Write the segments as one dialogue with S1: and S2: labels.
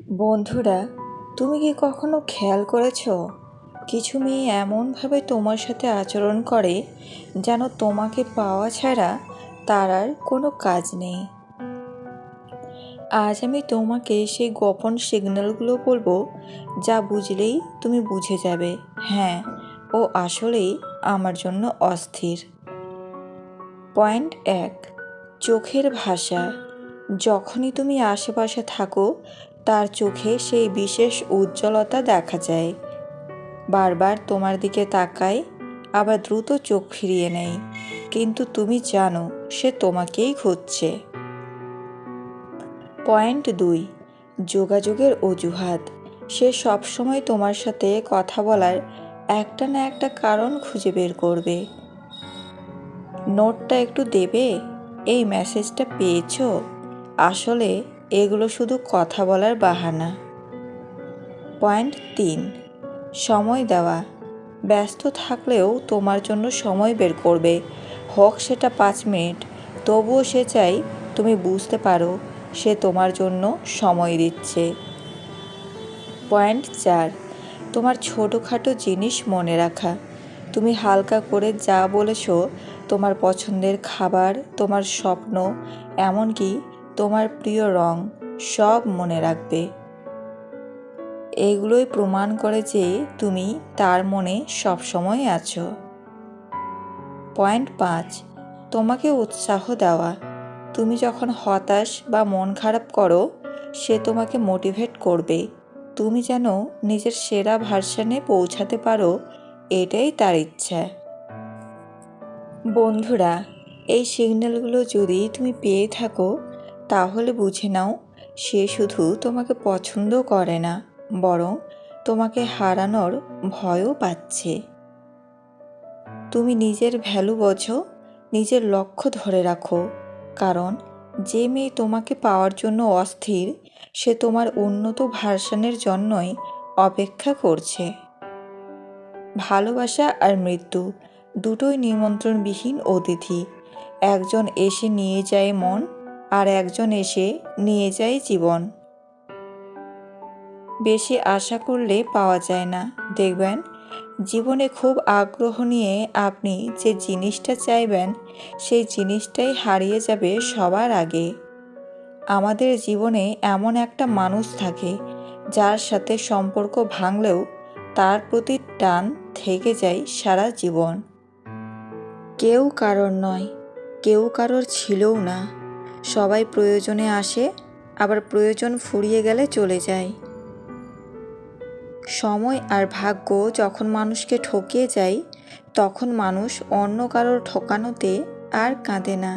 S1: বন্ধুরা, তুমি কি কখনো খেয়াল করেছো কিছু মেয়ে এমনভাবে তোমার সাথে আচরণ করে যেন তোমাকে পাওয়া ছাড়া তার আর কোনো কাজ নেই। আজ আমি তোমাকে সেই গোপন সিগন্যালগুলো বলবো, যা বুঝলেই তুমি বুঝে যাবে, হ্যাঁ, ও আসলেই আমার জন্য অস্থির। পয়েন্ট 1, চোখের ভাষা। যখনই তুমি আশেপাশে থাকো তার চোখে সেই বিশেষ উজ্জ্বলতা দেখা যায়। বারবার তোমার দিকে তাকায়, আবার দ্রুত চোখ ফিরিয়ে নেয়, কিন্তু তুমি জানো সে তোমাকেই খুঁজছে। পয়েন্ট 2, যোগাযোগের অজুহাত। সে সবসময় তোমার সাথে কথা বলার একটা না একটা কারণ খুঁজে বের করবে। নোটটা একটু দেবে, এই মেসেজটা পেয়েছো? আসলে এগুলো শুধু কথা বলার বাহানা। পয়েন্ট 3, সময় দেওয়া। ব্যস্ত থাকলেও তোমার জন্য সময় বের করবে, হোক সেটা 5 মিনিট, তবুও সে চাই তুমি বুঝতে পারো সে তোমার জন্য সময় দিচ্ছে। পয়েন্ট 4, তোমার ছোটোখাটো জিনিস মনে রাখা। তুমি হালকা করে যা বলেছো, তোমার পছন্দের খাবার, তোমার স্বপ্ন, এমনকি তোমার প্রিয় রং, সব মনে রাখবে। এগুলোই প্রমাণ করে যে তুমি তার মনে সবসময় আছো। পয়েন্ট 5, তোমাকে উৎসাহ দেওয়া। তুমি যখন হতাশ বা মন খারাপ করো, সে তোমাকে মোটিভেট করবে। তুমি যেন নিজের সেরা ভার্সনে পৌঁছাতে পারো, এটাই তার ইচ্ছা। বন্ধুরা, এই সিগন্যালগুলো যদি তুমি পেয়ে থাকো, তাহলে বুঝে নাও সে শুধু তোমাকে পছন্দ করে না, বরং তোমাকে হারানোর ভয়ও পাচ্ছে। তুমি নিজের ভ্যালু বোঝো, নিজের লক্ষ্য ধরে রাখো, কারণ যে মেয়ে তোমাকে পাওয়ার জন্য অস্থির, সে তোমার উন্নত ভার্সনের জন্যই অপেক্ষা করছে। ভালোবাসা আর মৃত্যু দুটোই নিমন্ত্রণবিহীন অতিথি। একজন এসে নিয়ে যায় মন, আর একজন এসে নিয়ে যায় জীবন। বেশি আশা করলে পাওয়া যায় না। দেখবেন জীবনে খুব আগ্রহ নিয়ে আপনি যে জিনিসটা চাইবেন, সেই জিনিসটাই হারিয়ে যাবে সবার আগে। আমাদের জীবনে এমন একটা মানুষ থাকে যার সাথে সম্পর্ক ভাঙলেও তার প্রতি টান থেকে যায় সারা জীবন। কেউ কারোর নয়, কেউ কারোর ছিলও না। সবাই প্রয়োজনে আসে, আবার প্রয়োজন ফুরিয়ে গেলে চলে যায়। সময় আর ভাগ্য যখন মানুষকে ঠকিয়ে যায়, তখন মানুষ অন্য কারোর ঠকানোতে আর কাঁদে না।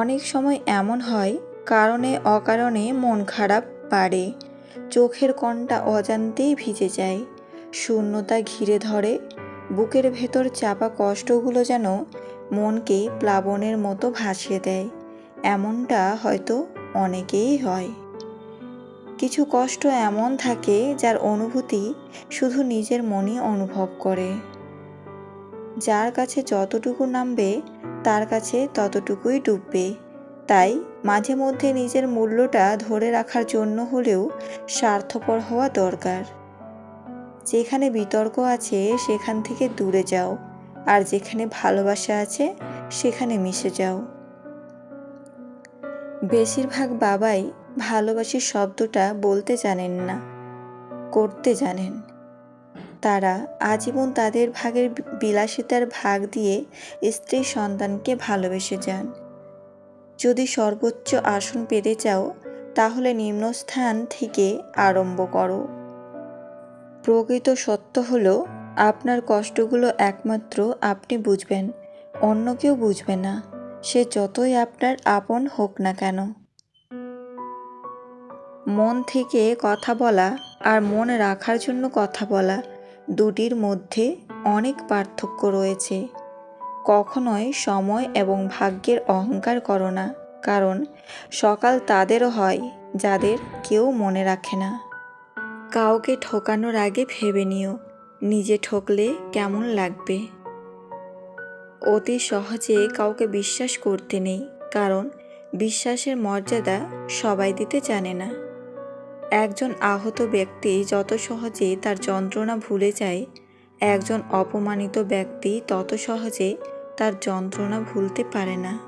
S1: অনেক সময় এমন হয়, কারণে অকারণে মন খারাপ বাড়ে, চোখের কোণটা অজান্তেই ভিজে যায়, শূন্যতা ঘিরে ধরে, বুকের ভেতর চাপা কষ্টগুলো যেন মনকে প্লাবনের মতো ভাসিয়ে দেয়। এমনটা হয়তো অনেকেই হয়। কিছু কষ্ট এমন থাকে যার অনুভূতি শুধু নিজের মনই অনুভব করে। যার কাছে যতটুকু নামবে, তার কাছে ততটুকুই ডুববে। তাই মাঝে মধ্যে নিজের মূল্যটা ধরে রাখার জন্য হলেও স্বার্থপর হওয়া দরকার। যেখানে বিতর্ক আছে সেখান থেকে দূরে যাও, আর যেখানে ভালোবাসা আছে সেখানে মিশে যাও। বেশিরভাগ বাবাই ভালোবাসি শব্দটা বলতে জানেন না, করতে জানেন। তারা আজীবন তাদের ভাগের বিলাসিতার ভাগ দিয়ে স্ত্রী সন্তানকে ভালোবেসে যান। যদি সর্বোচ্চ আসন পেতে চাও, তাহলে নিম্নস্থান থেকে আরম্ভ করো। প্রকৃত সত্য হলো, আপনার কষ্টগুলো একমাত্র আপনি বুঝবেন, অন্য কেউ বুঝবে না, সে যতই আপনার আপন হোক না কেন। মন থেকে কথা বলা আর মন রাখার জন্য কথা বলা, দুটির মধ্যে অনেক পার্থক্য রয়েছে। কখনোই সময় এবং ভাগ্যের অহংকার করো না, কারণ সকাল তাদেরও হয় যাদের কেউ মনে রাখে না। কাউকে ঠকানোর আগে ভেবে নিও, নিজে ঠকলে কেমন লাগবে। অতি সহজে কাউকে বিশ্বাস করতে নেই, কারণ বিশ্বাসের মর্যাদা সবাই দিতে জানে না। একজন আহত ব্যক্তি যত সহজে তার যন্ত্রণা ভুলে যায়, একজন অপমানিত ব্যক্তি তত সহজে তার যন্ত্রণা ভুলতে পারে না।